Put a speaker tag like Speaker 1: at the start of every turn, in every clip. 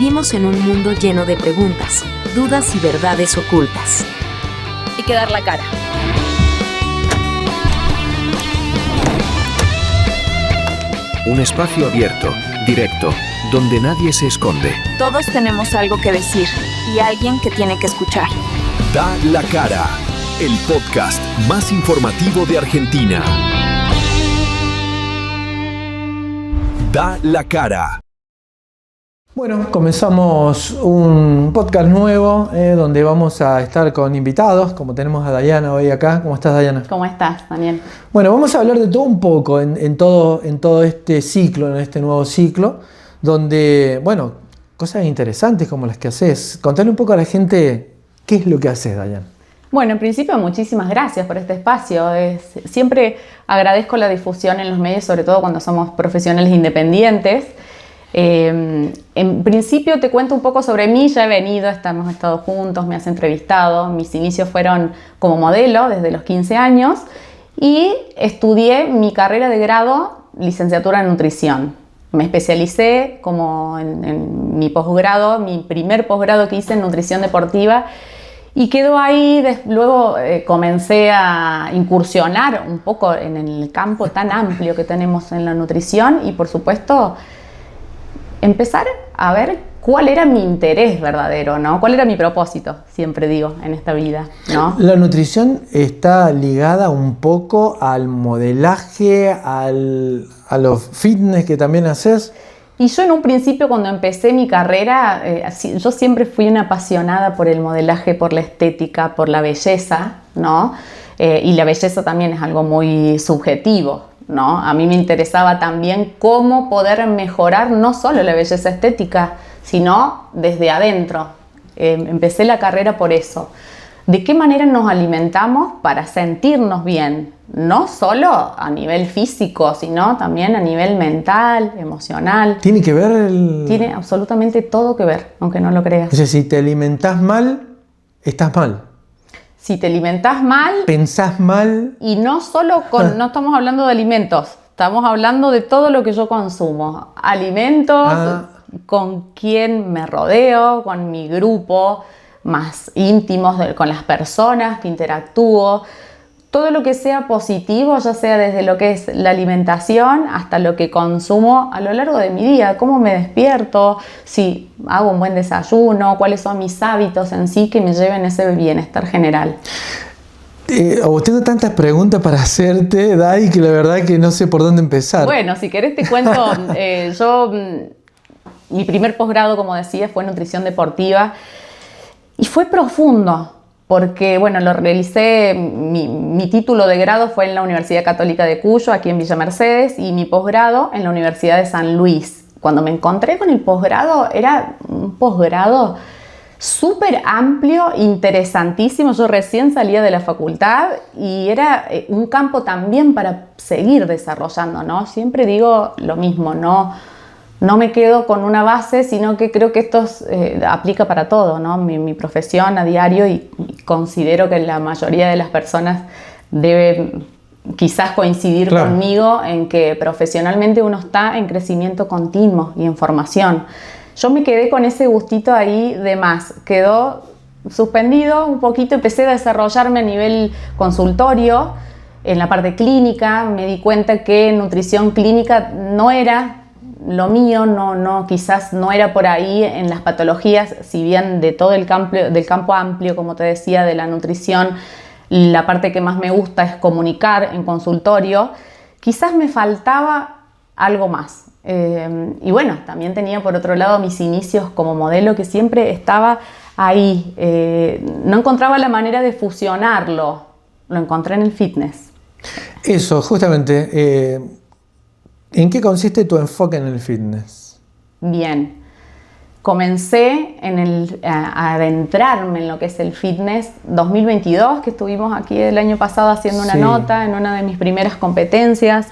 Speaker 1: Vivimos en un mundo lleno de preguntas, dudas y verdades ocultas.
Speaker 2: Hay que dar la cara.
Speaker 3: Un espacio abierto, directo, donde nadie se esconde.
Speaker 2: Todos tenemos algo que decir y alguien que tiene que escuchar.
Speaker 4: Da la cara, el podcast más informativo de Argentina. Da la cara.
Speaker 5: Bueno, comenzamos un podcast nuevo donde vamos a estar con invitados, como tenemos a Dayana hoy acá. ¿Cómo estás, Dayana?
Speaker 6: ¿Cómo estás, Daniel?
Speaker 5: Bueno, vamos a hablar de todo un poco en todo este ciclo, en este nuevo ciclo, donde, bueno, cosas interesantes como las que haces. Contale un poco a la gente qué es lo que haces, Dayana.
Speaker 6: Bueno, en principio muchísimas gracias por este espacio. Siempre agradezco la difusión en los medios, sobre todo cuando somos profesionales independientes. En principio te cuento un poco sobre mí. Ya he venido, hemos estado juntos, me has entrevistado. Mis inicios fueron como modelo desde los 15 años y estudié mi carrera de grado, licenciatura en nutrición. Me especialicé como en mi posgrado, mi primer posgrado que hice en nutrición deportiva, y quedó ahí. Luego comencé a incursionar un poco en el campo tan amplio que tenemos en la nutrición y, por supuesto, empezar a ver cuál era mi interés verdadero, ¿no? ¿Cuál era mi propósito? Siempre digo, en esta vida, ¿no?
Speaker 5: La nutrición está ligada un poco al modelaje, a los fitness que también haces.
Speaker 6: Y yo en un principio, cuando empecé mi carrera, yo siempre fui una apasionada por el modelaje, por la estética, por la belleza, ¿no? Y la belleza también es algo muy subjetivo, ¿no? A mí me interesaba también cómo poder mejorar no solo la belleza estética, sino desde adentro. Empecé la carrera por eso. ¿De qué manera nos alimentamos para sentirnos bien? No solo a nivel físico, sino también a nivel mental, emocional.
Speaker 5: ¿Tiene que ver
Speaker 6: Tiene absolutamente todo que ver, aunque no lo creas.
Speaker 5: O sea, si te alimentás mal, estás mal.
Speaker 6: Si te alimentás mal...
Speaker 5: Pensás mal.
Speaker 6: Y no solo no estamos hablando de alimentos, estamos hablando de todo lo que yo consumo. Alimentos, con quién me rodeo, con mi grupo más íntimos, con las personas que interactúo. Todo lo que sea positivo, ya sea desde lo que es la alimentación hasta lo que consumo a lo largo de mi día, cómo me despierto, si hago un buen desayuno, cuáles son mis hábitos en sí que me lleven a ese bienestar general.
Speaker 5: Tengo tantas preguntas para hacerte, Day, que la verdad que no sé por dónde empezar.
Speaker 6: Bueno, si querés te cuento, mi primer posgrado, como decía, fue en nutrición deportiva y fue profundo. Porque, bueno, lo realicé, mi título de grado fue en la Universidad Católica de Cuyo, aquí en Villa Mercedes, y mi posgrado en la Universidad de San Luis. Cuando me encontré con el posgrado, era un posgrado súper amplio, interesantísimo. Yo recién salía de la facultad y era un campo también para seguir desarrollando, ¿no? Siempre digo lo mismo, no me quedo con una base, sino que creo que esto aplica para todo, ¿no? Mi profesión a diario, y considero que la mayoría de las personas deben quizás coincidir conmigo en que profesionalmente uno está en crecimiento continuo y en formación. Yo me quedé con ese gustito ahí de más, quedó suspendido un poquito, empecé a desarrollarme a nivel consultorio, en la parte clínica. Me di cuenta que nutrición clínica no era lo mío, quizás no era por ahí en las patologías, si bien de todo del campo amplio, como te decía, de la nutrición, la parte que más me gusta es comunicar en consultorio. Quizás me faltaba algo más. Y bueno, también tenía por otro lado mis inicios como modelo, que siempre estaba ahí. No encontraba la manera de fusionarlo, lo encontré en el fitness.
Speaker 5: Eso, justamente. ¿En qué consiste tu enfoque en el fitness?
Speaker 6: Bien, comencé a adentrarme en lo que es el fitness 2022, que estuvimos aquí el año pasado haciendo una nota en una de mis primeras competencias.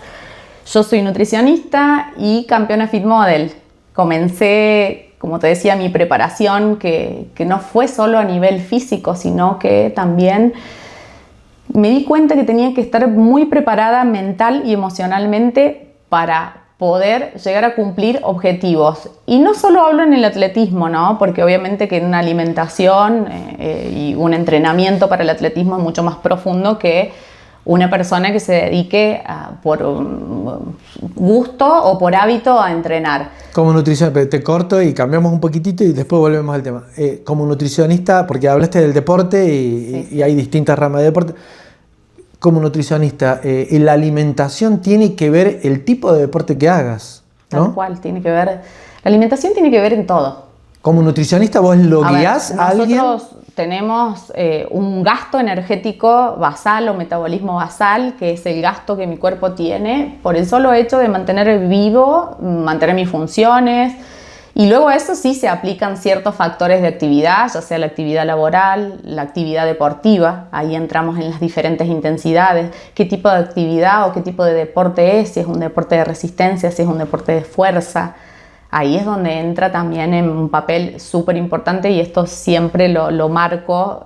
Speaker 6: Yo soy nutricionista y campeona fit model. Comencé, como te decía, mi preparación que no fue solo a nivel físico, sino que también me di cuenta que tenía que estar muy preparada mental y emocionalmente para poder llegar a cumplir objetivos. Y no solo hablo en el atletismo, ¿no? Porque obviamente que en una alimentación y un entrenamiento para el atletismo es mucho más profundo que una persona que se dedique por gusto o por hábito a entrenar.
Speaker 5: Como nutricionista, te corto y cambiamos un poquitito y después volvemos al tema. Como nutricionista, porque hablaste del deporte y hay distintas ramas de deporte. Como nutricionista, la alimentación tiene que ver el tipo de deporte que hagas, ¿no?
Speaker 6: Tal cual, tiene que ver. La alimentación tiene que ver en todo.
Speaker 5: Como nutricionista, vos lo guías a alguien.
Speaker 6: Nosotros tenemos un gasto energético basal o metabolismo basal, que es el gasto que mi cuerpo tiene por el solo hecho de mantener vivo, mantener mis funciones. Y luego a eso sí se aplican ciertos factores de actividad, ya sea la actividad laboral, la actividad deportiva. Ahí entramos en las diferentes intensidades, qué tipo de actividad o qué tipo de deporte es, si es un deporte de resistencia, si es un deporte de fuerza. Ahí es donde entra también en un papel súper importante, y esto siempre lo marco,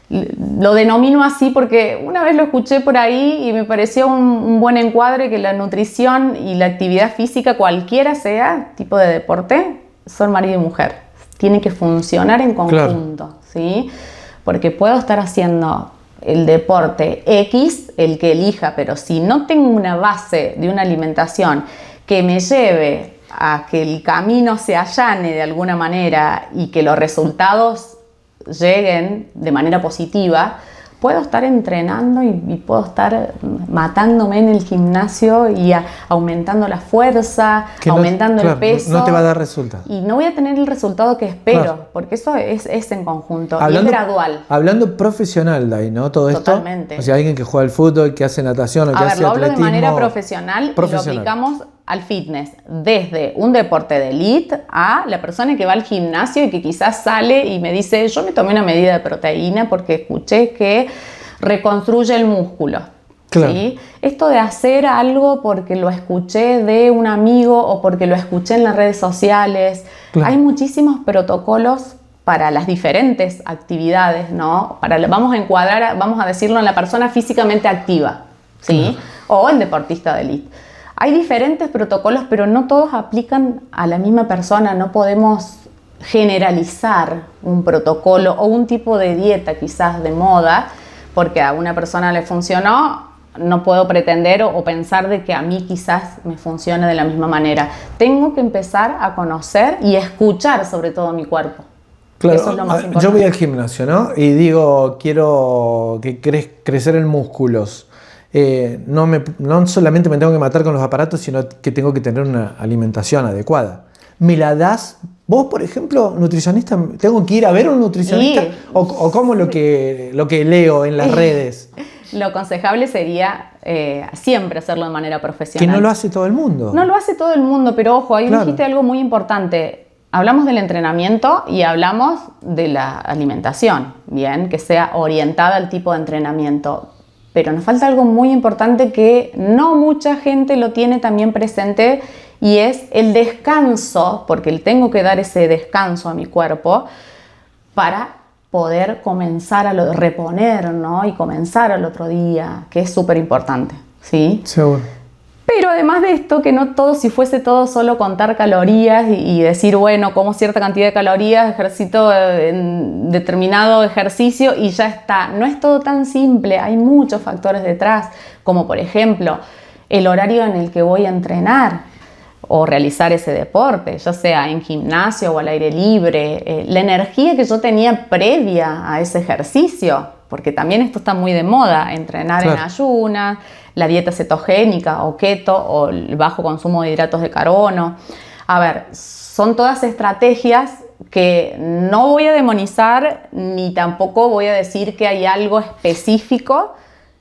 Speaker 6: lo denomino así porque una vez lo escuché por ahí y me pareció un buen encuadre, que la nutrición y la actividad física, cualquiera sea tipo de deporte, son marido y mujer. Tiene que funcionar en conjunto, claro. ¿Sí? Porque puedo estar haciendo el deporte X, el que elija, pero si no tengo una base de una alimentación que me lleve a que el camino se allane de alguna manera y que los resultados lleguen de manera positiva, puedo estar entrenando y puedo estar matándome en el gimnasio y aumentando la fuerza, aumentando el peso.
Speaker 5: No te va a dar resultados.
Speaker 6: Y no voy a tener el resultado que espero, claro. Porque eso es en conjunto, y es gradual.
Speaker 5: Hablando profesional, Dai, ¿no? Todo esto.
Speaker 6: Totalmente.
Speaker 5: O sea, alguien que juega al fútbol, que hace natación o que hace atletismo.
Speaker 6: Lo hablo de manera profesional. Y lo aplicamos al fitness, desde un deporte de elite a la persona que va al gimnasio y que quizás sale y me dice: yo me tomé una medida de proteína porque escuché que reconstruye el músculo. Claro. ¿Sí? Esto de hacer algo porque lo escuché de un amigo o porque lo escuché en las redes sociales. Claro. Hay muchísimos protocolos para las diferentes actividades, ¿no? Vamos a encuadrar, vamos a decirlo, en la persona físicamente activa, ¿sí? Claro. O el deportista de elite. Hay diferentes protocolos, pero no todos aplican a la misma persona. No podemos generalizar un protocolo o un tipo de dieta quizás de moda, porque a una persona le funcionó. No puedo pretender o pensar de que a mí quizás me funcione de la misma manera. Tengo que empezar a conocer y escuchar sobre todo mi cuerpo.
Speaker 5: Claro,
Speaker 6: eso es lo más importante.
Speaker 5: Yo voy al gimnasio, ¿no? Y digo, quiero crecer en músculos. No solamente me tengo que matar con los aparatos, sino que tengo que tener una alimentación adecuada. ¿Me la das? Vos, por ejemplo, nutricionista, ¿tengo que ir a ver a un nutricionista? Sí. ¿O cómo lo que leo en las redes?
Speaker 6: Lo aconsejable sería siempre hacerlo de manera profesional.
Speaker 5: Que no lo hace todo el mundo.
Speaker 6: No lo hace todo el mundo, pero ojo, ahí dijiste algo muy importante. Hablamos del entrenamiento y hablamos de la alimentación, bien, que sea orientada al tipo de entrenamiento. Pero nos falta algo muy importante que no mucha gente lo tiene también presente, y es el descanso, porque tengo que dar ese descanso a mi cuerpo para poder comenzar a reponer, ¿no? Y comenzar al otro día, que es súper importante, ¿sí?
Speaker 5: Seguro.
Speaker 6: Pero además de esto, que no todo, si fuese todo solo contar calorías y decir, bueno, como cierta cantidad de calorías, ejercito en determinado ejercicio y ya está. No es todo tan simple, hay muchos factores detrás, como por ejemplo, el horario en el que voy a entrenar o realizar ese deporte, ya sea en gimnasio o al aire libre, la energía que yo tenía previa a ese ejercicio, porque también esto está muy de moda, entrenar en ayunas, la dieta cetogénica o keto o el bajo consumo de hidratos de carbono. A ver, son todas estrategias que no voy a demonizar ni tampoco voy a decir que hay algo específico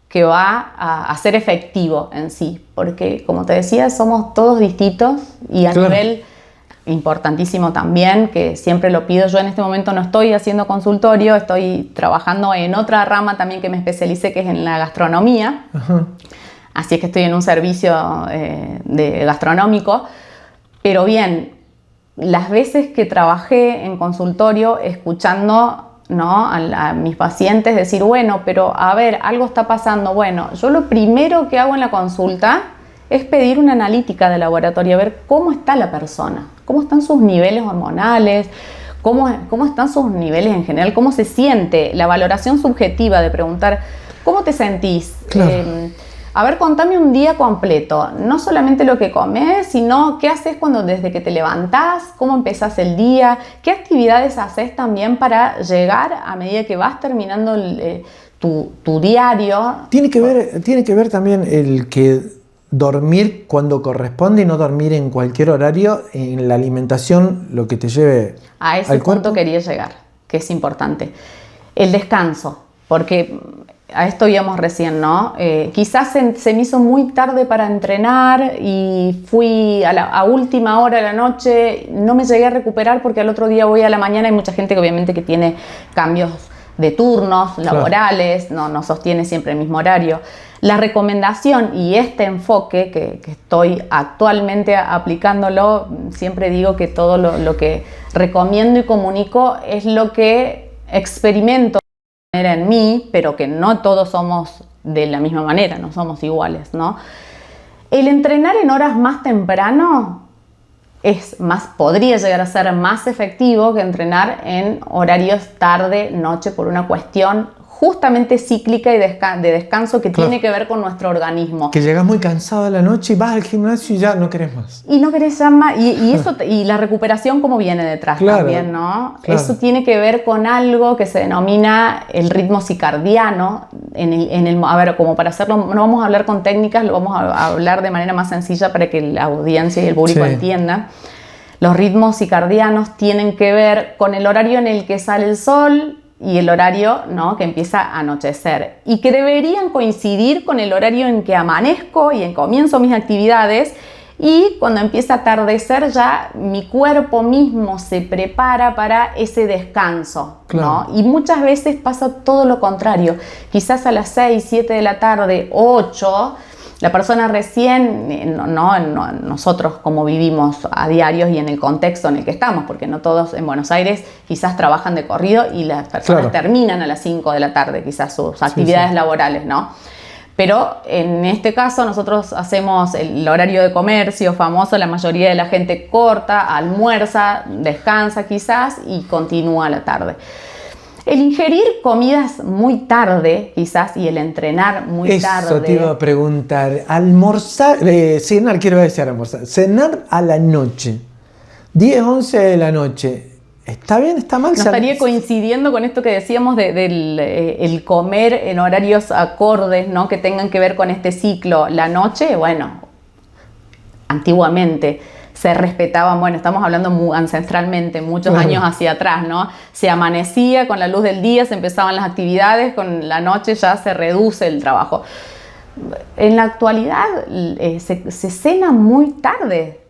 Speaker 6: que va a ser efectivo en sí, porque como te decía, somos todos distintos y a nivel importantísimo también, que siempre lo pido, yo en este momento no estoy haciendo consultorio, estoy trabajando en otra rama también que me especialicé, que es en la gastronomía. Ajá. Así es que estoy en un servicio gastronómico, pero bien, las veces que trabajé en consultorio escuchando, ¿no?, a mis pacientes decir, bueno, pero a ver, algo está pasando. Bueno, yo lo primero que hago en la consulta es pedir una analítica de laboratorio, a ver cómo está la persona, cómo están sus niveles hormonales, cómo están sus niveles en general, cómo se siente, la valoración subjetiva de preguntar, ¿cómo te sentís?
Speaker 5: Claro.
Speaker 6: A ver, contame un día completo, no solamente lo que comes, sino qué haces desde que te levantás, cómo empezás el día, qué actividades haces también para llegar a medida que vas terminando tu diario.
Speaker 5: Tiene que ver también el que dormir cuando corresponde y no dormir en cualquier horario, en la alimentación, lo que te lleve
Speaker 6: a ese
Speaker 5: al
Speaker 6: punto
Speaker 5: cuerpo.
Speaker 6: quería llegar, que es importante. El descanso, porque a esto íbamos recién, ¿no? Quizás se me hizo muy tarde para entrenar y fui a última hora de la noche, no me llegué a recuperar porque al otro día voy a la mañana. Hay mucha gente que obviamente que tiene cambios de turnos laborales, no sostiene siempre el mismo horario. La recomendación y este enfoque que estoy actualmente aplicándolo, siempre digo que todo lo que recomiendo y comunico es lo que experimento en mí, pero que no todos somos de la misma manera, no somos iguales, ¿no? El entrenar en horas más temprano podría llegar a ser más efectivo que entrenar en horarios tarde, noche, por una cuestión justamente cíclica y de descanso que tiene que ver con nuestro organismo.
Speaker 5: Que llegas muy cansado a la noche y vas al gimnasio y ya no querés más.
Speaker 6: Y no querés ya más, y la recuperación como viene detrás también, ¿no?
Speaker 5: Claro.
Speaker 6: Eso tiene que ver con algo que se denomina el ritmo circadiano. A ver, como para hacerlo, no vamos a hablar con técnicas, lo vamos a hablar de manera más sencilla para que la audiencia y el público entiendan. Los ritmos circadianos tienen que ver con el horario en el que sale el sol y el horario, ¿no?, que empieza a anochecer, y que deberían coincidir con el horario en que amanezco y en comienzo mis actividades, y cuando empieza a atardecer ya mi cuerpo mismo se prepara para ese descanso, ¿no? Y muchas veces pasa todo lo contrario. Quizás a las 6, 7 de la tarde, 8, la persona recién, nosotros como vivimos a diarios y en el contexto en el que estamos, porque no todos en Buenos Aires quizás trabajan de corrido y las personas terminan a las 5 de la tarde quizás sus actividades laborales, ¿no? Pero en este caso nosotros hacemos el horario de comercio famoso, la mayoría de la gente corta, almuerza, descansa quizás y continúa la tarde. El ingerir comidas muy tarde, quizás, y el entrenar muy tarde.
Speaker 5: Eso te iba a preguntar. Cenar a la noche. 10, 11 de la noche. ¿Está bien? ¿Está mal?
Speaker 6: No estaría coincidiendo con esto que decíamos del comer en horarios acordes, ¿no?, que tengan que ver con este ciclo. La noche, bueno, antiguamente se respetaban, bueno, estamos hablando ancestralmente, muchos años hacia atrás, ¿no? Se amanecía con la luz del día, se empezaban las actividades, con la noche ya se reduce el trabajo. En la actualidad se cena muy tarde,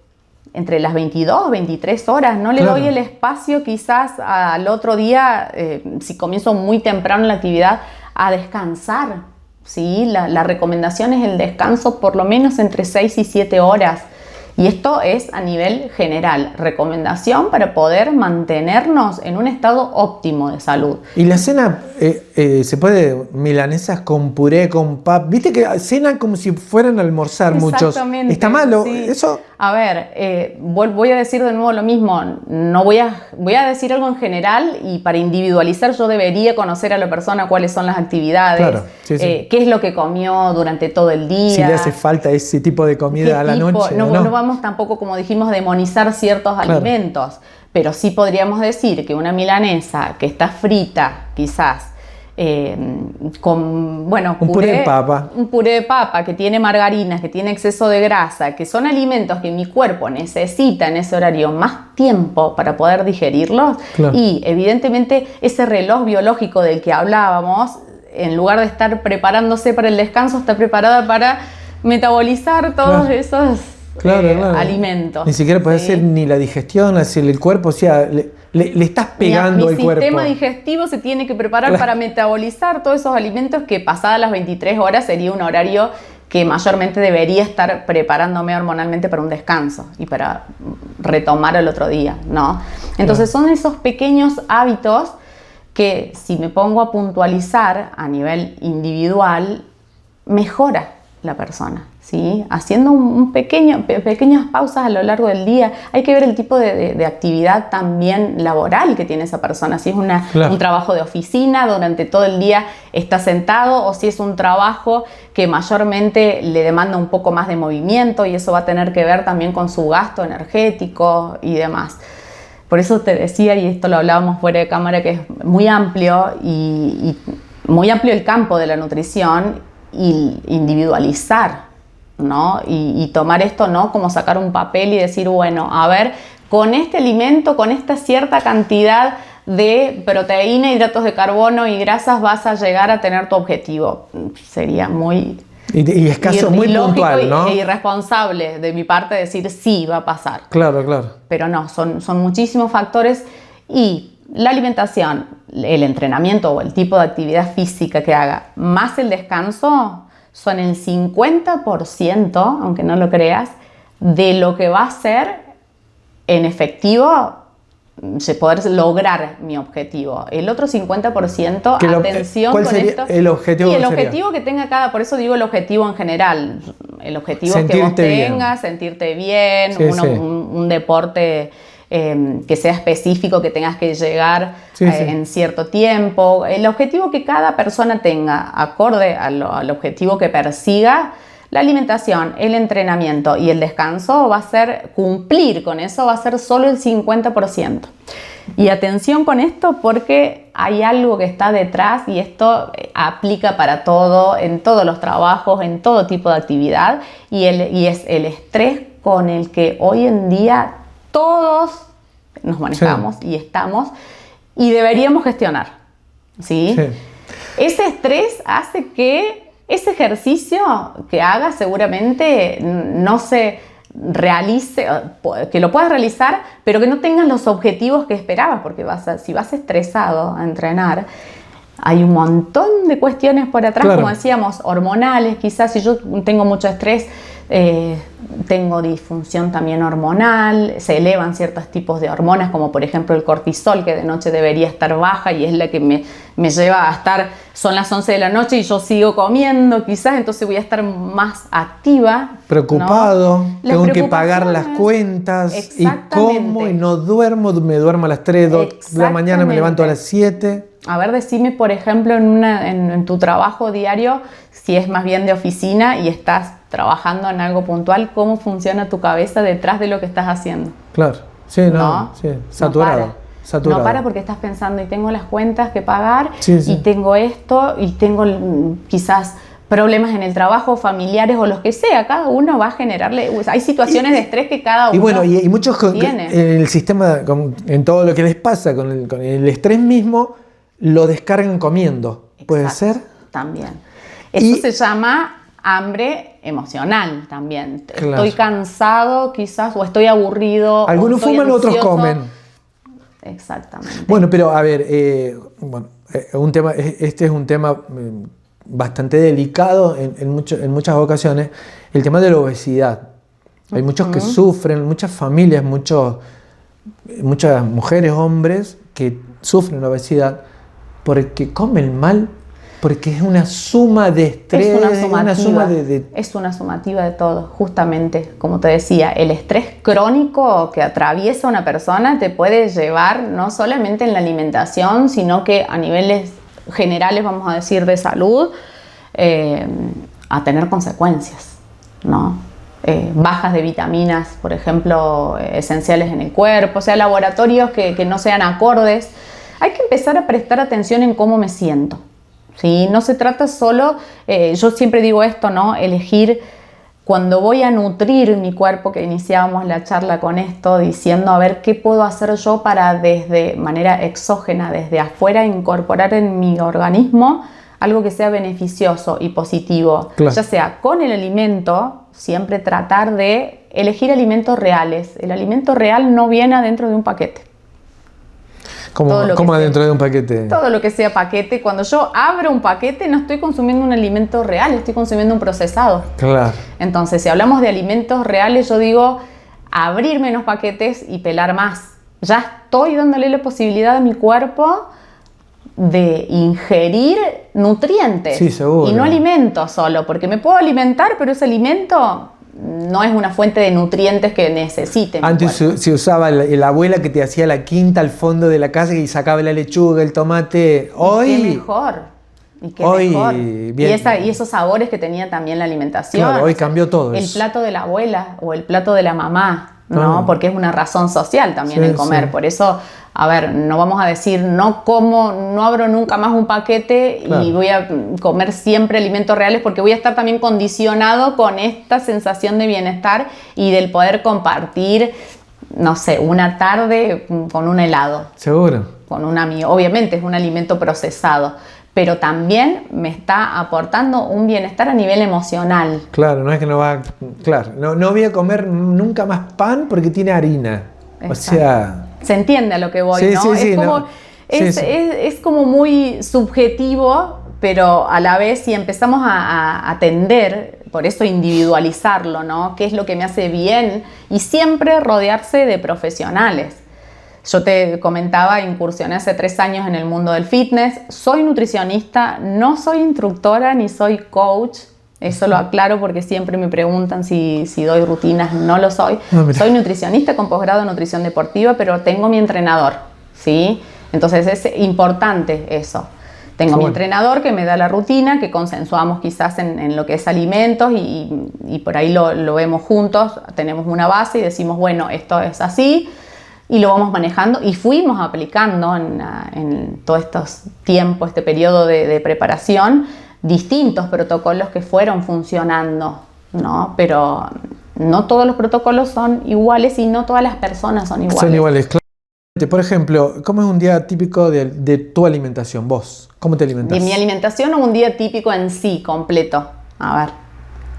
Speaker 6: entre las 22, 23 horas, no le doy el espacio quizás al otro día, si comienzo muy temprano en la actividad, a descansar, ¿sí? La recomendación es el descanso por lo menos entre 6 y 7 horas. Y esto es a nivel general, recomendación para poder mantenernos en un estado óptimo de salud.
Speaker 5: Y la cena, se puede, milanesas con puré, con pap, viste que cenan como si fueran a almorzar muchos.
Speaker 6: Exactamente.
Speaker 5: ¿Está malo?
Speaker 6: Sí.
Speaker 5: Eso.
Speaker 6: A ver, voy a decir de nuevo lo mismo, voy a decir algo en general, y para individualizar yo debería conocer a la persona cuáles son las actividades, qué es lo que comió durante todo el día.
Speaker 5: Si le hace falta ese tipo de comida a la noche.
Speaker 6: No vamos tampoco, como dijimos, demonizar ciertos alimentos, pero sí podríamos decir que una milanesa que está frita, quizás, con un puré de papa que tiene margarinas, que tiene exceso de grasa, que son alimentos que mi cuerpo necesita en ese horario más tiempo para poder digerirlos, y evidentemente ese reloj biológico del que hablábamos, en lugar de estar preparándose para el descanso, está preparada para metabolizar todos esos alimentos.
Speaker 5: Ni siquiera puede hacer ni la digestión, hacia el cuerpo, o sea, le estás pegando al cuerpo.
Speaker 6: Mi sistema digestivo se tiene que preparar para metabolizar todos esos alimentos, que pasadas las 23 horas sería un horario que mayormente debería estar preparándome hormonalmente para un descanso y para retomar el otro día, ¿no? Entonces son esos pequeños hábitos que, si me pongo a puntualizar a nivel individual, mejora la persona. ¿sí? Haciendo pequeñas pausas a lo largo del día. Hay que ver el tipo de actividad también laboral que tiene esa persona. Si es un trabajo de oficina, durante todo el día está sentado, o si es un trabajo que mayormente le demanda un poco más de movimiento, y eso va a tener que ver también con su gasto energético y demás. Por eso te decía, y esto lo hablábamos fuera de cámara, que es muy amplio y muy amplio el campo de la nutrición, y individualizar, ¿no? Y tomar esto no como sacar un papel y decir, bueno, a ver, con este alimento, con esta cierta cantidad de proteína, hidratos de carbono y grasas vas a llegar a tener tu objetivo. Sería muy...
Speaker 5: Y es caso muy puntual, ¿no?
Speaker 6: E irresponsable de mi parte decir sí, va a pasar.
Speaker 5: Claro, claro.
Speaker 6: Pero no, son muchísimos factores, y la alimentación, el entrenamiento o el tipo de actividad física que haga, más el descanso, son el 50%, aunque no lo creas, de lo que va a ser en efectivo poder lograr mi objetivo. El otro 50%, atención
Speaker 5: ¿cuál
Speaker 6: con
Speaker 5: sería
Speaker 6: esto.
Speaker 5: el objetivo?
Speaker 6: Y el objetivo que tenga cada, por eso digo el objetivo en general. El objetivo
Speaker 5: Sentirte
Speaker 6: que vos
Speaker 5: bien.
Speaker 6: tengas, sentirte bien,
Speaker 5: Sí, sí.
Speaker 6: un deporte que sea específico, que tengas que llegar en cierto tiempo. El objetivo que cada persona tenga, acorde al objetivo que persiga. La alimentación, el entrenamiento y el descanso va a ser, cumplir con eso va a ser solo el 50%. Y atención con esto, porque hay algo que está detrás, y esto aplica para todo, en todos los trabajos, en todo tipo de actividad, y es el estrés con el que hoy en día todos nos manejamos y estamos, y deberíamos gestionar, ¿sí? Ese estrés hace que ese ejercicio que hagas seguramente no se realice, que lo puedas realizar, pero que no tengas los objetivos que esperabas, porque si vas estresado a entrenar, hay un montón de cuestiones por atrás, como decíamos, hormonales. Quizás si yo tengo mucho estrés, tengo disfunción también hormonal, se elevan ciertos tipos de hormonas, como por ejemplo el cortisol, que de noche debería estar baja, y es la que me lleva a estar, son las 11 de la noche y yo sigo comiendo quizás, entonces voy a estar más activa.
Speaker 5: Preocupado,
Speaker 6: ¿no?
Speaker 5: Tengo que pagar las cuentas, y como, y no duermo, me duermo a las 3 de la mañana, me levanto a las 7.
Speaker 6: A ver, decime, por ejemplo, en tu trabajo diario, si es más bien de oficina y estás trabajando en algo puntual, ¿cómo funciona tu cabeza detrás de lo que estás haciendo?
Speaker 5: Claro, saturado.
Speaker 6: No para, porque estás pensando, y tengo las cuentas que pagar,
Speaker 5: sí.
Speaker 6: Y tengo esto, y tengo quizás problemas en el trabajo, familiares o los que sea. Cada uno va a generarle, hay situaciones de estrés que cada uno.
Speaker 5: Y bueno, y muchos
Speaker 6: tiene.
Speaker 5: En el sistema, en todo lo que les pasa con el estrés mismo, lo descargan comiendo. ¿Puede ser?
Speaker 6: También. Eso se llama hambre emocional también. Claro. Estoy cansado quizás, o estoy aburrido.
Speaker 5: Algunos fuman, otros comen.
Speaker 6: Exactamente.
Speaker 5: Bueno, pero a ver, este es un tema bastante delicado en muchas ocasiones, el tema de la obesidad. Hay muchos que sufren, muchas familias, muchas mujeres, hombres que sufren la obesidad porque comen mal, porque es una suma de estrés, es una
Speaker 6: sumativa de todo, justamente, como te decía, el estrés crónico que atraviesa una persona te puede llevar no solamente en la alimentación, sino que a niveles generales, vamos a decir, de salud, a tener consecuencias, ¿no? Bajas de vitaminas, por ejemplo, esenciales en el cuerpo, o sea, laboratorios que no sean acordes. Hay que empezar a prestar atención en cómo me siento, ¿sí? No se trata solo, yo siempre digo esto, ¿no? Elegir, cuando voy a nutrir mi cuerpo, que iniciábamos la charla con esto, diciendo, a ver, ¿qué puedo hacer yo para desde manera exógena, desde afuera, incorporar en mi organismo algo que sea beneficioso y positivo? Claro. Ya sea con el alimento, siempre tratar de elegir alimentos reales. El alimento real no viene adentro de un paquete.
Speaker 5: ¿Cómo adentro de un paquete?
Speaker 6: Todo lo que sea paquete. Cuando yo abro un paquete, no estoy consumiendo un alimento real, estoy consumiendo un procesado.
Speaker 5: Claro.
Speaker 6: Entonces, si hablamos de alimentos reales, yo digo abrir menos paquetes y pelar más. Ya estoy dándole la posibilidad a mi cuerpo de ingerir nutrientes.
Speaker 5: Sí, seguro.
Speaker 6: Y no alimentos solo, porque me puedo alimentar, pero ese alimento no es una fuente de nutrientes que necesite.
Speaker 5: Antes se usaba la abuela que te hacía la quinta al fondo de la casa y sacaba la lechuga, el tomate. Hoy...
Speaker 6: ¡Qué mejor! Y qué
Speaker 5: hoy,
Speaker 6: mejor.
Speaker 5: bien.
Speaker 6: Y esos sabores que tenía también la alimentación.
Speaker 5: Claro, hoy cambió todo
Speaker 6: El
Speaker 5: eso.
Speaker 6: plato de la abuela o el plato de la mamá, ¿no?
Speaker 5: Ah.
Speaker 6: Porque es una razón social también
Speaker 5: Sí,
Speaker 6: el comer.
Speaker 5: sí.
Speaker 6: Por eso, a ver, no vamos a decir no abro nunca más un paquete
Speaker 5: Claro.
Speaker 6: y voy a comer siempre alimentos reales, porque voy a estar también condicionado con esta sensación de bienestar y del poder compartir, no sé, una tarde con un helado,
Speaker 5: Seguro.
Speaker 6: con un amigo. Obviamente es un alimento procesado, pero también me está aportando un bienestar a nivel emocional.
Speaker 5: Claro, no es que no va... Claro, no voy a comer nunca más pan porque tiene harina. O
Speaker 6: Exacto.
Speaker 5: sea...
Speaker 6: Se entiende a lo que voy,
Speaker 5: Sí,
Speaker 6: ¿no?
Speaker 5: sí, sí,
Speaker 6: es como,
Speaker 5: no. Sí, sí.
Speaker 6: es como muy subjetivo, pero a la vez si empezamos a atender, por eso individualizarlo, ¿no? ¿Qué es lo que me hace bien? Y siempre rodearse de profesionales. Yo te comentaba, incursioné hace 3 años en el mundo del fitness. Soy nutricionista, no soy instructora ni soy coach. Eso lo aclaro porque siempre me preguntan si doy rutinas. No lo soy.
Speaker 5: mira.
Speaker 6: Soy nutricionista con posgrado en nutrición deportiva, pero tengo mi entrenador, ¿sí? Entonces es importante eso. Tengo mi
Speaker 5: Bueno.
Speaker 6: entrenador que me da la rutina, que consensuamos quizás en lo que es alimentos y por ahí lo vemos juntos. Tenemos una base y decimos, bueno, esto es así. Y lo vamos manejando y fuimos aplicando en todos estos tiempos, este periodo de preparación, distintos protocolos que fueron funcionando, ¿no? Pero no todos los protocolos son iguales y no todas las personas son iguales.
Speaker 5: Son iguales, claro. Por ejemplo, ¿cómo es un día típico de tu alimentación? ¿Vos? ¿Cómo te alimentás?
Speaker 6: De mi alimentación o un día típico en sí, completo. A ver,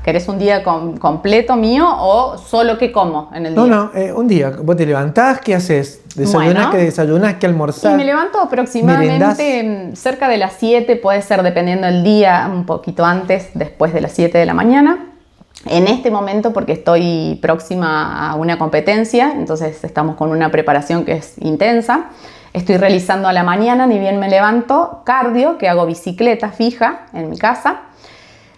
Speaker 6: ¿querés un día completo mío o solo qué como en el día?
Speaker 5: No, un día. Vos te levantás, ¿qué haces? ¿Desayunás?
Speaker 6: Bueno.
Speaker 5: ¿Qué desayunás? ¿Qué almorzás?
Speaker 6: Y me levanto aproximadamente cerca de las 7, puede ser dependiendo del día, un poquito antes, después de las 7 de la mañana. En este momento, porque estoy próxima a una competencia, entonces estamos con una preparación que es intensa. Estoy realizando a la mañana, ni bien me levanto, cardio, que hago bicicleta fija en mi casa.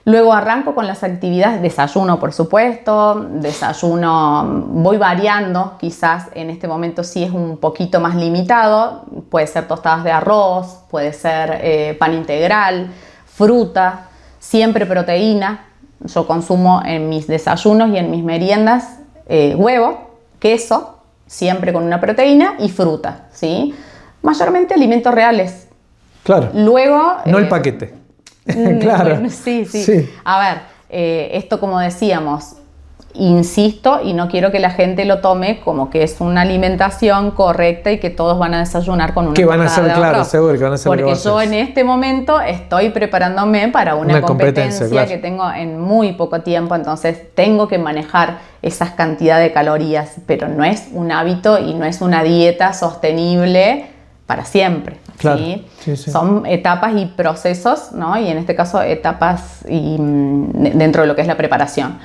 Speaker 6: Luego arranco con las actividades, desayuno por supuesto, voy variando, quizás en este momento sí es un poquito más limitado, puede ser tostadas de arroz, puede ser pan integral, fruta, siempre proteína. Yo consumo en mis desayunos y en mis meriendas huevo, queso, siempre con una proteína y fruta, ¿sí? Mayormente alimentos reales.
Speaker 5: Claro.
Speaker 6: Luego...
Speaker 5: No el paquete. Claro.
Speaker 6: Bueno, sí. A ver, esto como decíamos, insisto y no quiero que la gente lo tome como que es una alimentación correcta y que todos van a desayunar con una
Speaker 5: Que van a
Speaker 6: tostada
Speaker 5: ser,
Speaker 6: de
Speaker 5: claro,
Speaker 6: arroz.
Speaker 5: seguro que van a ser lo que
Speaker 6: Porque
Speaker 5: vos
Speaker 6: yo
Speaker 5: haces.
Speaker 6: en este momento estoy preparándome para una competencia
Speaker 5: claro.
Speaker 6: que tengo en muy poco tiempo, entonces tengo que manejar esas cantidades de calorías, pero no es un hábito y no es una dieta sostenible para siempre.
Speaker 5: Claro,
Speaker 6: ¿sí?
Speaker 5: sí.
Speaker 6: Son etapas y procesos, ¿no? Y en este caso etapas dentro de lo que es la preparación.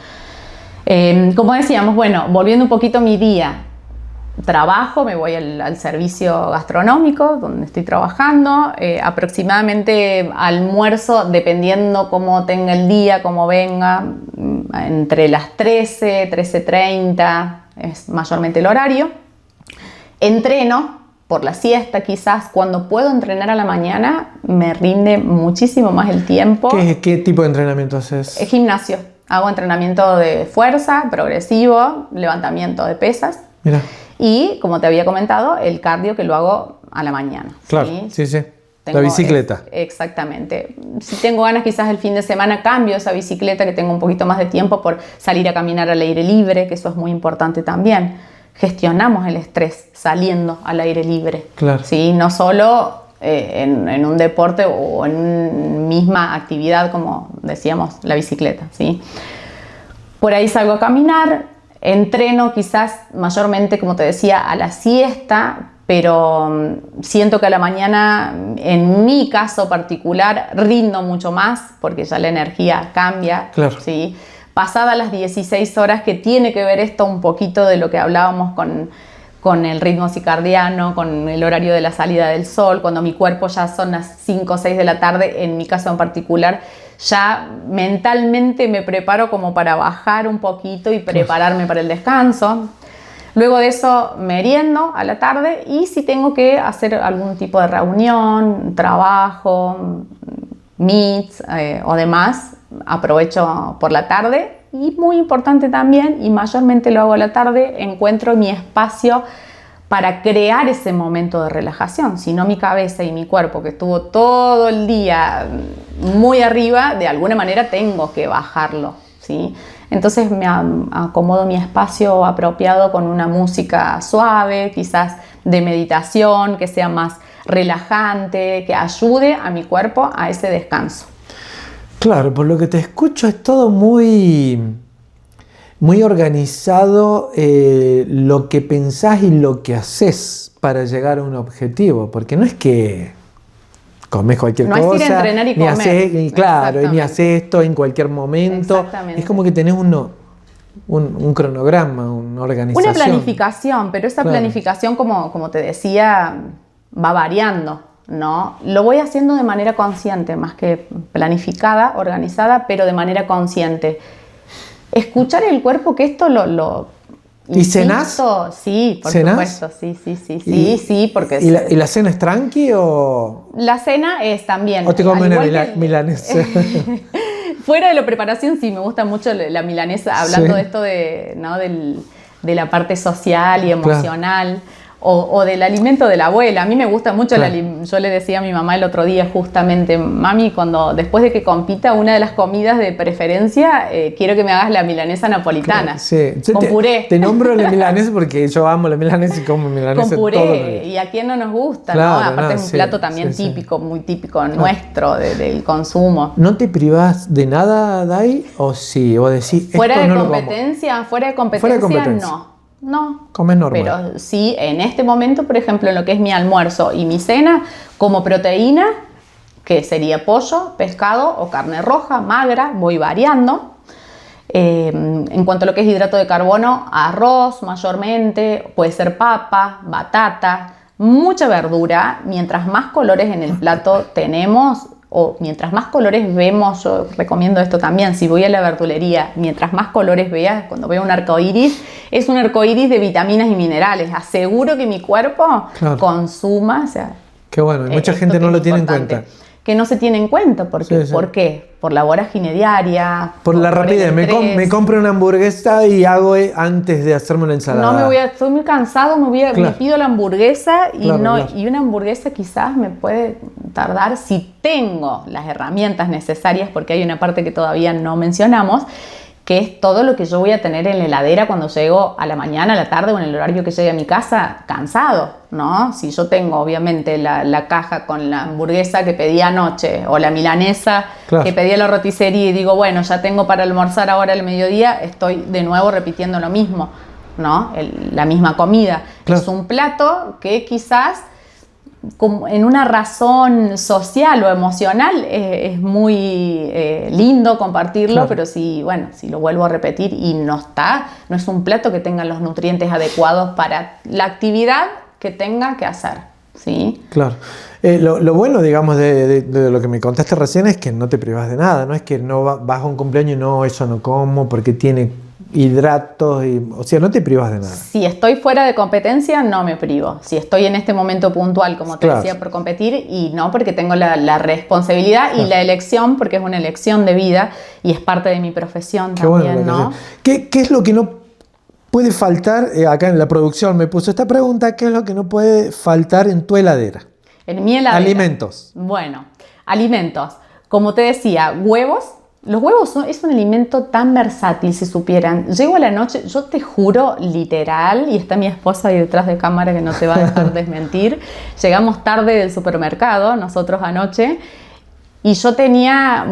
Speaker 6: Como decíamos, bueno, volviendo un poquito a mi día, trabajo, me voy al servicio gastronómico donde estoy trabajando, aproximadamente almuerzo, dependiendo cómo tenga el día, cómo venga, entre las 13:30 es mayormente el horario. Entreno por la siesta quizás. Cuando puedo entrenar a la mañana me rinde muchísimo más el tiempo.
Speaker 5: ¿Qué tipo de entrenamiento haces?
Speaker 6: Es gimnasio. Hago entrenamiento de fuerza, progresivo, levantamiento de pesas.
Speaker 5: Mira,
Speaker 6: Y, como te había comentado, el cardio que lo hago a la mañana.
Speaker 5: claro, sí. La bicicleta.
Speaker 6: Exactamente. Si tengo ganas, quizás el fin de semana cambio esa bicicleta, que tengo un poquito más de tiempo por salir a caminar al aire libre, que eso es muy importante también. Gestionamos el estrés saliendo al aire libre.
Speaker 5: Claro.
Speaker 6: ¿Sí? No solo en un deporte o en una misma actividad, como decíamos, la bicicleta. ¿Sí? Por ahí salgo a caminar, entreno quizás mayormente, como te decía, a la siesta, pero siento que a la mañana, en mi caso particular, rindo mucho más porque ya la energía cambia.
Speaker 5: Claro.
Speaker 6: ¿sí? Pasadas las 16 horas, que tiene que ver esto un poquito de lo que hablábamos con el ritmo circadiano, con el horario de la salida del sol, cuando mi cuerpo ya son las 5 o 6 de la tarde, en mi caso en particular, ya mentalmente me preparo como para bajar un poquito y prepararme para el descanso. Luego de eso meriendo a la tarde y si tengo que hacer algún tipo de reunión, trabajo, meets o demás, aprovecho por la tarde. Y muy importante también, y mayormente lo hago a la tarde, encuentro mi espacio para crear ese momento de relajación. Si no, mi cabeza y mi cuerpo, que estuvo todo el día muy arriba, de alguna manera tengo que bajarlo, ¿sí? Entonces me acomodo mi espacio apropiado con una música suave, quizás de meditación, que sea más relajante, que ayude a mi cuerpo a ese descanso.
Speaker 5: Claro, por lo que te escucho es todo muy organizado, lo que pensás y lo que haces para llegar a un objetivo, porque no es que comes cualquier cosa,
Speaker 6: no es ir a entrenar y comer.
Speaker 5: Ni haces esto en cualquier momento.
Speaker 6: Exactamente.
Speaker 5: Es como que tenés un cronograma, una organización.
Speaker 6: Una planificación, pero esa planificación, como te decía, va variando, ¿no? Lo voy haciendo de manera consciente, más que planificada, organizada, pero de manera consciente. Escuchar el cuerpo, que esto lo
Speaker 5: ¿Y cenás?
Speaker 6: Sí, por supuesto, sí, porque...
Speaker 5: ¿Y la cena es tranqui o...?
Speaker 6: La cena es también...
Speaker 5: ¿O te comes una milanesa?
Speaker 6: Fuera de la preparación, sí, me gusta mucho la milanesa, hablando de esto de la parte social y emocional. Claro. O del alimento de la abuela. A mí me gusta mucho, claro. Yo le decía a mi mamá el otro día justamente, mami, después de que compita, una de las comidas de preferencia, quiero que me hagas la milanesa napolitana.
Speaker 5: Sí.
Speaker 6: Con puré.
Speaker 5: Te nombro la milanesa porque yo amo la milanesa y como milanesa
Speaker 6: con puré.
Speaker 5: Todo el...
Speaker 6: Y a quién no nos gusta,
Speaker 5: claro,
Speaker 6: ¿no? Aparte es un plato también típico, muy típico nuestro del consumo.
Speaker 5: ¿No te privás de nada, Dai? ¿O sí? ¿O decís,
Speaker 6: fuera
Speaker 5: esto
Speaker 6: de
Speaker 5: no
Speaker 6: competencia? Fuera de competencia, no.
Speaker 5: Comes normal.
Speaker 6: Pero sí, en este momento, por ejemplo, en lo que es mi almuerzo y mi cena, como proteína, que sería pollo, pescado o carne roja, magra, voy variando. En cuanto a lo que es hidrato de carbono, arroz mayormente, puede ser papa, batata, mucha verdura. Mientras más colores en el plato tenemos, o mientras más colores vemos, yo recomiendo esto también, si voy a la verdulería, mientras más colores veas, cuando veo un arcoíris, es un arcoíris de vitaminas y minerales. Aseguro que mi cuerpo consuma, o sea...
Speaker 5: Qué bueno, y mucha gente no lo tiene en cuenta.
Speaker 6: Que no se tiene en cuenta, porque, ¿por qué? Por la vorágine diaria.
Speaker 5: Por la rapidez, me compro una hamburguesa y hago antes de hacerme una ensalada.
Speaker 6: No, estoy muy cansado, me pido la hamburguesa y y una hamburguesa quizás me puede tardar, si tengo las herramientas necesarias, porque hay una parte que todavía no mencionamos, que es todo lo que yo voy a tener en la heladera cuando llego a la mañana, a la tarde o en el horario que llegue a mi casa, cansado, ¿no? Si yo tengo obviamente la caja con la hamburguesa que pedí anoche o la milanesa que pedí a la roticería y digo, bueno, ya tengo para almorzar ahora al mediodía, estoy de nuevo repitiendo lo mismo, ¿no? La misma comida. Es un plato que quizás como en una razón social o emocional es muy lindo compartirlo, pero si lo vuelvo a repetir y no es un plato que tenga los nutrientes adecuados para la actividad que tenga que hacer, ¿sí? Claro.
Speaker 5: Lo bueno, digamos, de lo que me contaste recién es que no te privas de nada, no es que no vas a un cumpleaños y no, eso no como porque tiene hidratos, o sea, no te privas de nada.
Speaker 6: Si estoy fuera de competencia, no me privo. Si estoy en este momento puntual, como te decía, por competir, y no porque tengo la responsabilidad y la elección, porque es una elección de vida y es parte de mi profesión también, ¿no?
Speaker 5: ¿Qué es lo que no puede faltar? Acá en la producción me puso esta pregunta, ¿qué es lo que no puede faltar en tu heladera?
Speaker 6: En mi heladera.
Speaker 5: Alimentos.
Speaker 6: Bueno, alimentos. Como te decía, huevos. Los huevos es un alimento tan versátil, si supieran. Llego a la noche, yo te juro, literal, y está mi esposa ahí detrás de cámara que no te va a dejar desmentir. Llegamos tarde del supermercado, nosotros anoche, y yo tenía,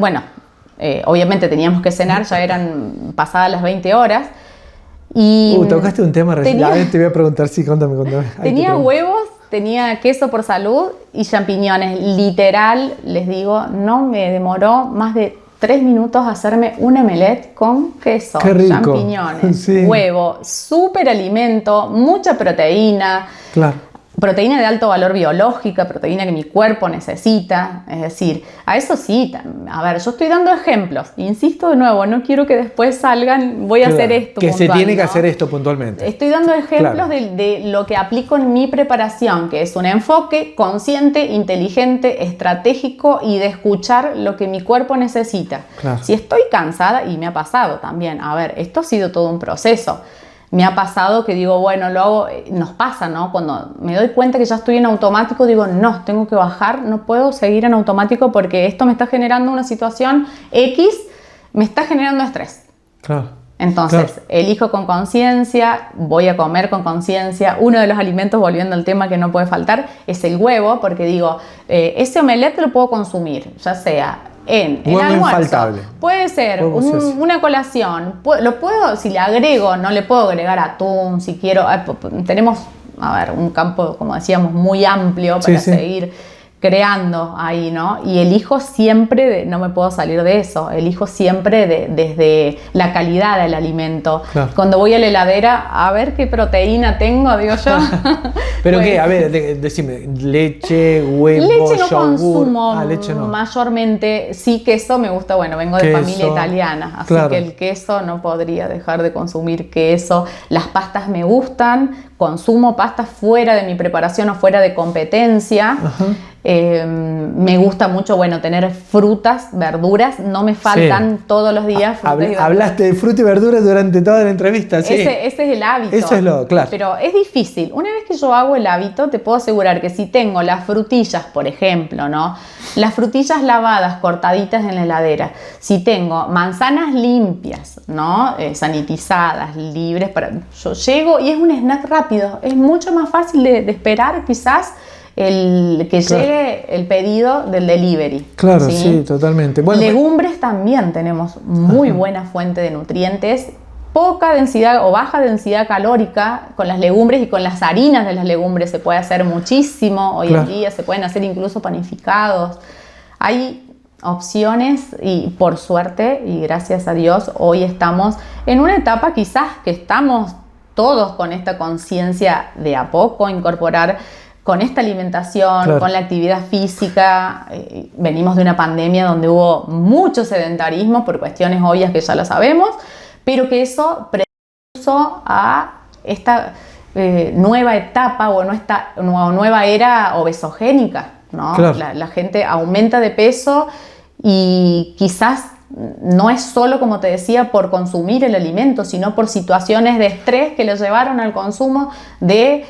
Speaker 6: obviamente teníamos que cenar, ya eran pasadas las 20 horas. Y
Speaker 5: tocaste un tema recién. Te voy a preguntar, sí, contame.
Speaker 6: Tenía huevos, tenía queso por salud y champiñones. Literal, les digo, no me demoró más de 3 minutos hacerme un omelette con queso,
Speaker 5: Qué rico.
Speaker 6: champiñones,
Speaker 5: Sí.
Speaker 6: huevo, súper alimento, mucha proteína.
Speaker 5: Claro.
Speaker 6: Proteína de alto valor biológica, proteína que mi cuerpo necesita. Es decir, a eso sí, a ver, yo estoy dando ejemplos. Insisto de nuevo, no quiero que después salgan, voy a
Speaker 5: Claro,
Speaker 6: hacer esto.
Speaker 5: que
Speaker 6: puntual,
Speaker 5: se tiene que
Speaker 6: ¿no?
Speaker 5: hacer esto puntualmente.
Speaker 6: Estoy dando ejemplos
Speaker 5: Claro.
Speaker 6: de lo que aplico en mi preparación, que es un enfoque consciente, inteligente, estratégico y de escuchar lo que mi cuerpo necesita.
Speaker 5: Claro.
Speaker 6: Si estoy cansada, y me ha pasado también, a ver, esto ha sido todo un proceso. Me ha pasado que digo, bueno, lo hago, nos pasa, ¿no? Cuando me doy cuenta que ya estoy en automático, digo, no, tengo que bajar, no puedo seguir en automático porque esto me está generando una situación X, me está generando estrés.
Speaker 5: Claro.
Speaker 6: Entonces,
Speaker 5: Claro.
Speaker 6: elijo con conciencia, voy a comer con conciencia. Uno de los alimentos, volviendo al tema que no puede faltar, es el huevo, porque digo, ese omelette lo puedo consumir, ya sea en el
Speaker 5: Huevo
Speaker 6: almuerzo,
Speaker 5: infaltable.
Speaker 6: puede ser
Speaker 5: Huevo, sí, sí.
Speaker 6: una colación, lo puedo, si le agrego, no le puedo agregar atún, si quiero, tenemos, a ver, un campo, como decíamos, muy amplio para
Speaker 5: Sí, sí.
Speaker 6: seguir creando ahí, ¿no? Y elijo siempre, no me puedo salir de eso, elijo siempre desde la calidad del alimento.
Speaker 5: Claro.
Speaker 6: Cuando voy a la heladera, a ver qué proteína tengo, digo yo.
Speaker 5: ¿Pero
Speaker 6: Pues,
Speaker 5: qué? A ver, decime, leche, huevo,
Speaker 6: leche no
Speaker 5: yogur.
Speaker 6: consumo
Speaker 5: Leche no.
Speaker 6: mayormente, sí queso me gusta, bueno, vengo de
Speaker 5: Queso,
Speaker 6: familia italiana, así
Speaker 5: claro.
Speaker 6: que el queso no podría dejar de consumir queso. Las pastas me gustan, consumo pastas fuera de mi preparación o fuera de competencia.
Speaker 5: Ajá.
Speaker 6: Me gusta mucho, bueno, tener frutas, verduras, no me faltan todos los días frutas y verduras.
Speaker 5: Hablaste de fruta y verduras durante toda la entrevista, sí.
Speaker 6: Ese es el hábito.
Speaker 5: Eso es lo, claro.
Speaker 6: Pero es difícil. Una vez que yo hago el hábito, te puedo asegurar que si tengo las frutillas, por ejemplo, ¿no? Las frutillas lavadas, cortaditas en la heladera. Si tengo manzanas limpias, ¿no? Sanitizadas, libres, yo llego y es un snack rápido. Es mucho más fácil de esperar, quizás, el que
Speaker 5: Claro.
Speaker 6: llegue el pedido del delivery.
Speaker 5: Claro, sí, totalmente. Bueno,
Speaker 6: Legumbres también tenemos muy buena fuente de nutrientes, poca densidad o baja densidad calórica con las legumbres y con las harinas de las legumbres se puede hacer muchísimo. Hoy
Speaker 5: Claro.
Speaker 6: en día se pueden hacer incluso panificados. Hay opciones y por suerte y gracias a Dios hoy estamos en una etapa quizás que estamos todos con esta conciencia de a poco incorporar con esta alimentación,
Speaker 5: Claro.
Speaker 6: con la actividad física. Venimos de una pandemia donde hubo mucho sedentarismo por cuestiones obvias que ya lo sabemos, pero que eso prepuso a esta nueva etapa o esta nueva era obesogénica, ¿no?
Speaker 5: Claro.
Speaker 6: La gente aumenta de peso y quizás no es solo, como te decía, por consumir el alimento, sino por situaciones de estrés que lo llevaron al consumo de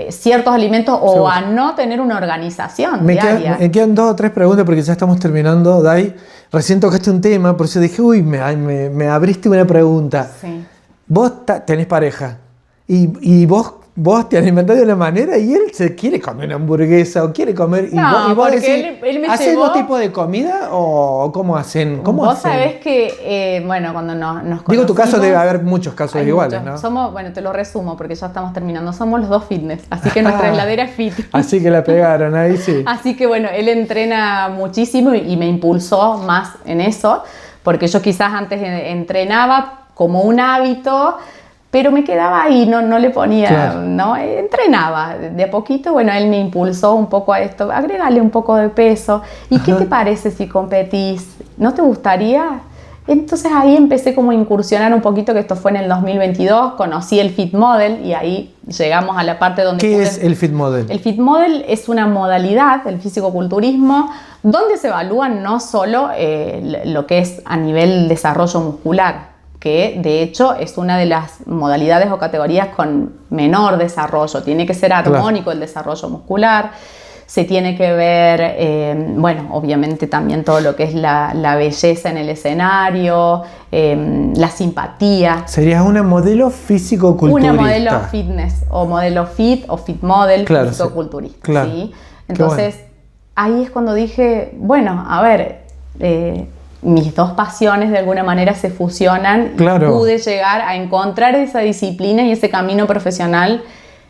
Speaker 6: ciertos alimentos o
Speaker 5: Seguro.
Speaker 6: a no tener una organización
Speaker 5: me
Speaker 6: diaria.
Speaker 5: quedan 2 o 3 preguntas porque ya estamos terminando, Dai. Recién tocaste un tema, por eso dije, uy, me abriste una pregunta.
Speaker 6: Sí.
Speaker 5: Vos tenés pareja y vos te alimentás de una manera y él se quiere comer una hamburguesa o quiere comer...
Speaker 6: No,
Speaker 5: y vos
Speaker 6: porque
Speaker 5: decís,
Speaker 6: él me
Speaker 5: ¿hacen
Speaker 6: llevó-
Speaker 5: dos tipos de comida o cómo hacen? ¿Cómo
Speaker 6: Vos
Speaker 5: hacen?
Speaker 6: sabés que, bueno, cuando nos
Speaker 5: Digo, tu caso
Speaker 6: conocimos-
Speaker 5: debe haber muchos casos
Speaker 6: Hay
Speaker 5: iguales,
Speaker 6: muchos.
Speaker 5: ¿no?
Speaker 6: Somos, bueno, te lo resumo porque ya estamos terminando. Somos los dos fitness, así que nuestra heladera es fit.
Speaker 5: Así que la pegaron ahí, sí.
Speaker 6: Así que bueno, él entrena muchísimo y me impulsó más en eso, porque yo quizás antes entrenaba como un hábito, pero me quedaba ahí, no le ponía,
Speaker 5: Claro.
Speaker 6: ¿no? Entrenaba de a poquito, bueno, él me impulsó un poco a esto, agregale un poco de peso. ¿Y qué te parece si competís? ¿No te gustaría? Entonces ahí empecé como a incursionar un poquito, que esto fue en el 2022, conocí el Fit Model y ahí llegamos a la parte donde...
Speaker 5: ¿Qué
Speaker 6: pude-
Speaker 5: es el Fit Model?
Speaker 6: El Fit Model es una modalidad del fisicoculturismo donde se evalúan no solo lo que es a nivel desarrollo muscular, que de hecho es una de las modalidades o categorías con menor desarrollo. Tiene que ser armónico el desarrollo muscular. Se tiene que ver, bueno, obviamente también todo lo que es la belleza en el escenario, la simpatía.
Speaker 5: Sería una modelo físico-culturista.
Speaker 6: Una modelo fitness o modelo fit o fit model
Speaker 5: Claro,
Speaker 6: físico-culturista.
Speaker 5: sí. Claro.
Speaker 6: ¿sí?
Speaker 5: Qué
Speaker 6: Entonces, ahí es cuando dije, bueno, a ver, mis dos pasiones de alguna manera se fusionan
Speaker 5: Claro.
Speaker 6: y pude llegar a encontrar esa disciplina y ese camino profesional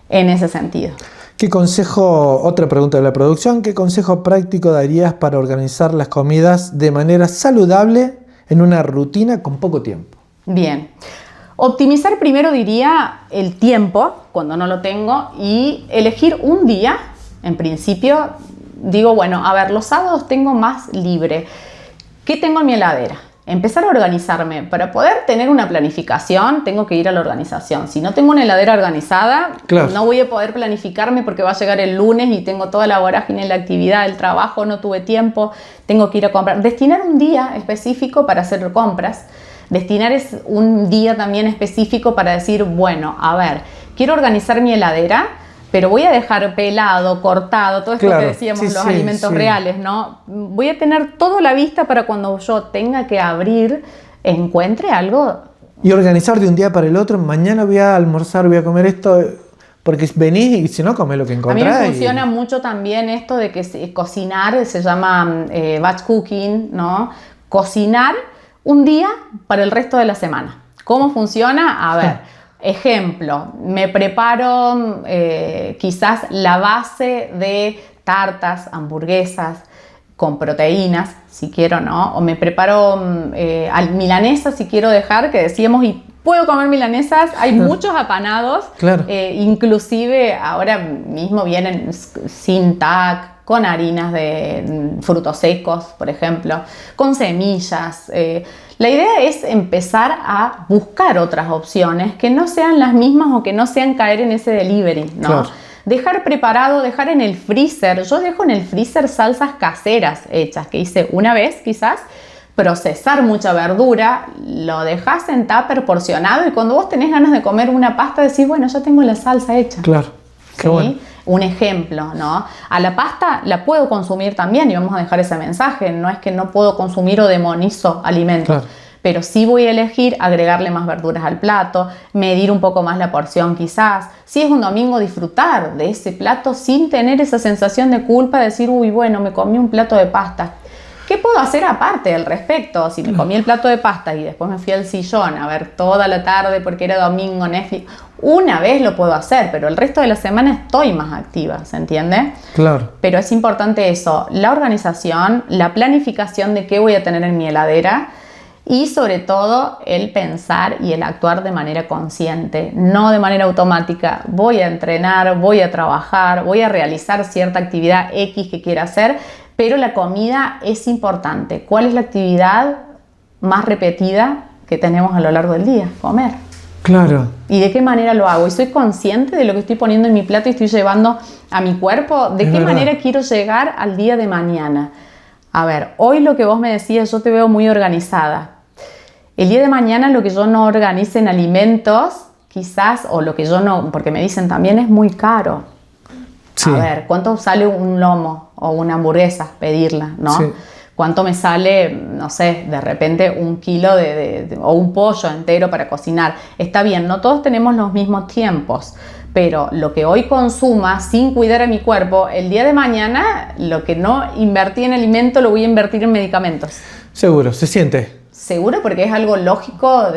Speaker 6: en ese sentido.
Speaker 5: ¿Qué consejo, otra pregunta de la producción, qué consejo práctico darías para organizar las comidas de manera saludable en una rutina con poco tiempo?
Speaker 6: Bien. Optimizar primero diría el tiempo, cuando no lo tengo, y elegir un día, en principio, digo, bueno, a ver, los sábados tengo más libre. ¿Qué tengo en mi heladera? Empezar a organizarme. Para poder tener una planificación, tengo que ir a la organización. Si no tengo una heladera organizada,
Speaker 5: claro,
Speaker 6: no voy a poder planificarme porque va a llegar el lunes y tengo toda la vorágine, la actividad, el trabajo, no tuve tiempo, tengo que ir a comprar. Destinar un día específico para hacer compras. Destinar es un día también específico para decir, bueno, a ver, quiero organizar mi heladera, pero voy a dejar pelado, cortado, todo esto
Speaker 5: claro,
Speaker 6: que decíamos,
Speaker 5: sí,
Speaker 6: los
Speaker 5: sí,
Speaker 6: alimentos
Speaker 5: sí,
Speaker 6: reales, ¿no? Voy a tener todo a la vista para cuando yo tenga que abrir, encuentre algo.
Speaker 5: Y organizar de un día para el otro, mañana voy a almorzar, voy a comer esto, porque venís y si no, comés lo que encontrás.
Speaker 6: A mí me funciona mucho también esto de que cocinar, se llama batch cooking, ¿no? Cocinar un día para el resto de la semana. ¿Cómo funciona? A ver, ejemplo, me preparo quizás la base de tartas, hamburguesas con proteínas, si quiero, ¿no? O me preparo milanesas si quiero dejar, que decíamos, y puedo comer milanesas, hay muchos apanados,
Speaker 5: claro,
Speaker 6: inclusive ahora mismo vienen sin TAC, con harinas de frutos secos, por ejemplo, con semillas. La idea es empezar a buscar otras opciones que no sean las mismas o que no sean caer en ese delivery, ¿no?
Speaker 5: Claro.
Speaker 6: Dejar preparado, dejar en el freezer. Yo dejo en el freezer salsas caseras hechas que hice una vez quizás, procesar mucha verdura, lo dejas en tupper porcionado y cuando vos tenés ganas de comer una pasta decís, bueno, ya tengo la salsa hecha.
Speaker 5: claro, qué
Speaker 6: ¿Sí?
Speaker 5: bueno.
Speaker 6: Un ejemplo, ¿no? A la pasta la puedo consumir también y vamos a dejar ese mensaje. No es que no puedo consumir o demonizo alimentos,
Speaker 5: Claro.
Speaker 6: pero sí voy a elegir agregarle más verduras al plato, medir un poco más la porción quizás. Si es un domingo, disfrutar de ese plato sin tener esa sensación de culpa, de decir, uy, bueno, me comí un plato de pasta. ¿Qué puedo hacer aparte al respecto? Si me comí el plato de pasta y después me fui al sillón a ver toda la tarde porque era domingo Netflix, una vez lo puedo hacer, pero el resto de la semana estoy más activa, ¿se entiende?
Speaker 5: Claro.
Speaker 6: Pero es importante eso, la organización, la planificación de qué voy a tener en mi heladera y sobre todo el pensar y el actuar de manera consciente, no de manera automática. Voy a entrenar, voy a trabajar, voy a realizar cierta actividad X que quiera hacer, pero la comida es importante. ¿Cuál es la actividad más repetida que tenemos a lo largo del día? Comer.
Speaker 5: Claro.
Speaker 6: ¿Y de qué manera lo hago? ¿Y soy consciente de lo que estoy poniendo en mi plato y estoy llevando a mi cuerpo? ¿De
Speaker 5: Es
Speaker 6: qué
Speaker 5: verdad.
Speaker 6: manera quiero llegar al día de mañana? A ver, hoy lo que vos me decías, yo te veo muy organizada. El día de mañana lo que yo no organice en alimentos, quizás, o lo que yo no, porque me dicen también es muy caro.
Speaker 5: Sí.
Speaker 6: A ver, ¿cuánto sale un lomo o una hamburguesa pedirla, no?
Speaker 5: Sí.
Speaker 6: ¿Cuánto me sale, no sé, de repente un kilo o un pollo entero para cocinar? Está bien, no todos tenemos los mismos tiempos, pero lo que hoy consuma sin cuidar a mi cuerpo, el día de mañana lo que no invertí en alimento lo voy a invertir en medicamentos.
Speaker 5: Seguro, se siente.
Speaker 6: Seguro, porque es algo lógico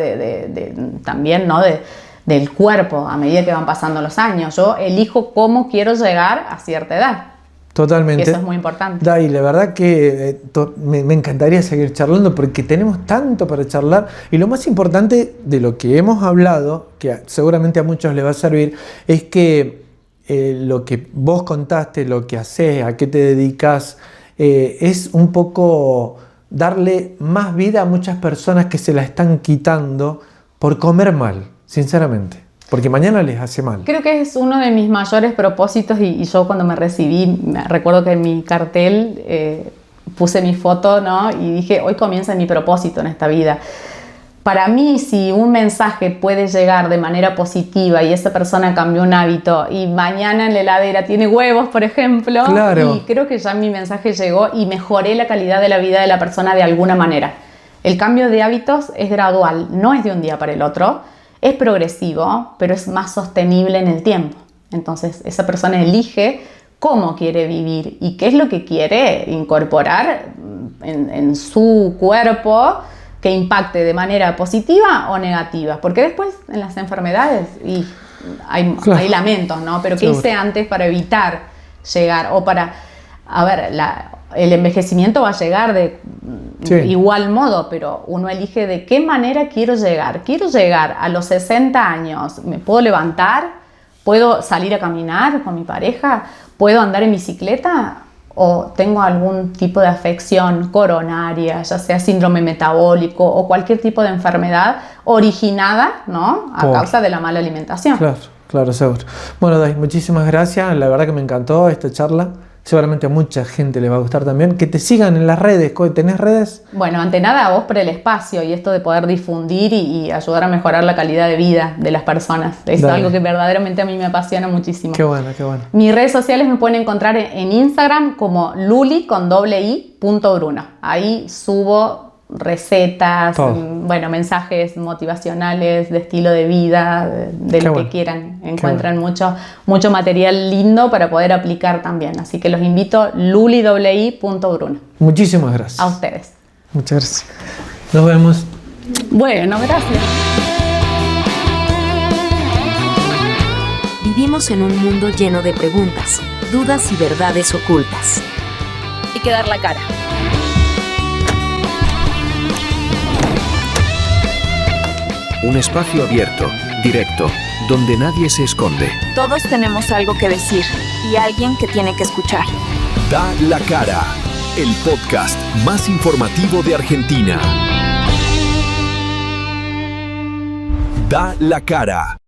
Speaker 6: también, ¿no? Del cuerpo a medida que van pasando los años. Yo elijo cómo quiero llegar a cierta edad.
Speaker 5: Totalmente.
Speaker 6: Eso es muy importante.
Speaker 5: Dai, la verdad que me encantaría seguir charlando porque tenemos tanto para charlar y lo más importante de lo que hemos hablado, que seguramente a muchos les va a servir, es que lo que vos contaste, lo que haces, a qué te dedicas, es un poco darle más vida a muchas personas que se la están quitando por comer mal, sinceramente. Porque mañana les hace mal.
Speaker 6: Creo que es uno de mis mayores propósitos y yo cuando me recibí, me recuerdo que en mi cartel puse mi foto, ¿no? Y dije, hoy comienza mi propósito en esta vida. Para mí, si un mensaje puede llegar de manera positiva y esa persona cambió un hábito y mañana en la heladera tiene huevos, por ejemplo,
Speaker 5: Claro.
Speaker 6: y creo que ya mi mensaje llegó y mejoré la calidad de la vida de la persona de alguna manera. El cambio de hábitos es gradual, no es de un día para el otro. Es progresivo, pero es más sostenible en el tiempo. Entonces, esa persona elige cómo quiere vivir y qué es lo que quiere incorporar en su cuerpo que impacte de manera positiva o negativa. Porque después, en las enfermedades, hay lamentos, ¿no? Pero ¿qué
Speaker 5: Seguro.
Speaker 6: hice antes para evitar llegar? O para, a ver, el envejecimiento va a llegar
Speaker 5: Sí.
Speaker 6: igual modo, pero uno elige de qué manera quiero llegar. Quiero llegar a los 60 años, ¿me puedo levantar? ¿Puedo salir a caminar con mi pareja? ¿Puedo andar en bicicleta? ¿O tengo algún tipo de afección coronaria, ya sea síndrome metabólico o cualquier tipo de enfermedad originada, ¿no?, a causa de la mala alimentación?
Speaker 5: Claro, claro, seguro. Bueno, Dai, muchísimas gracias. La verdad que me encantó esta charla. Seguramente a mucha gente le va a gustar también. Que te sigan en las redes. ¿Tenés redes?
Speaker 6: Bueno, ante nada, a vos por el espacio y esto de poder difundir y ayudar a mejorar la calidad de vida de las personas. Es
Speaker 5: Dale.
Speaker 6: algo que verdaderamente a mí me apasiona muchísimo.
Speaker 5: Qué bueno, qué bueno.
Speaker 6: Mis redes sociales me pueden encontrar en Instagram como luli.bruno. Ahí subo recetas,
Speaker 5: Todo.
Speaker 6: bueno, mensajes motivacionales de estilo de vida, de
Speaker 5: Qué
Speaker 6: lo
Speaker 5: bueno.
Speaker 6: que quieran. Encuentran mucho material lindo para poder aplicar también. Así que los invito, luli.bruno.
Speaker 5: Muchísimas gracias.
Speaker 6: A ustedes.
Speaker 5: Muchas gracias. Nos vemos.
Speaker 6: Bueno, gracias.
Speaker 1: Vivimos en un mundo lleno de preguntas, dudas y verdades ocultas.
Speaker 2: Hay que dar la cara.
Speaker 3: Un espacio abierto, directo, donde nadie se esconde.
Speaker 2: Todos tenemos algo que decir y alguien que tiene que escuchar.
Speaker 4: Da la cara, el podcast más informativo de Argentina. Da la cara.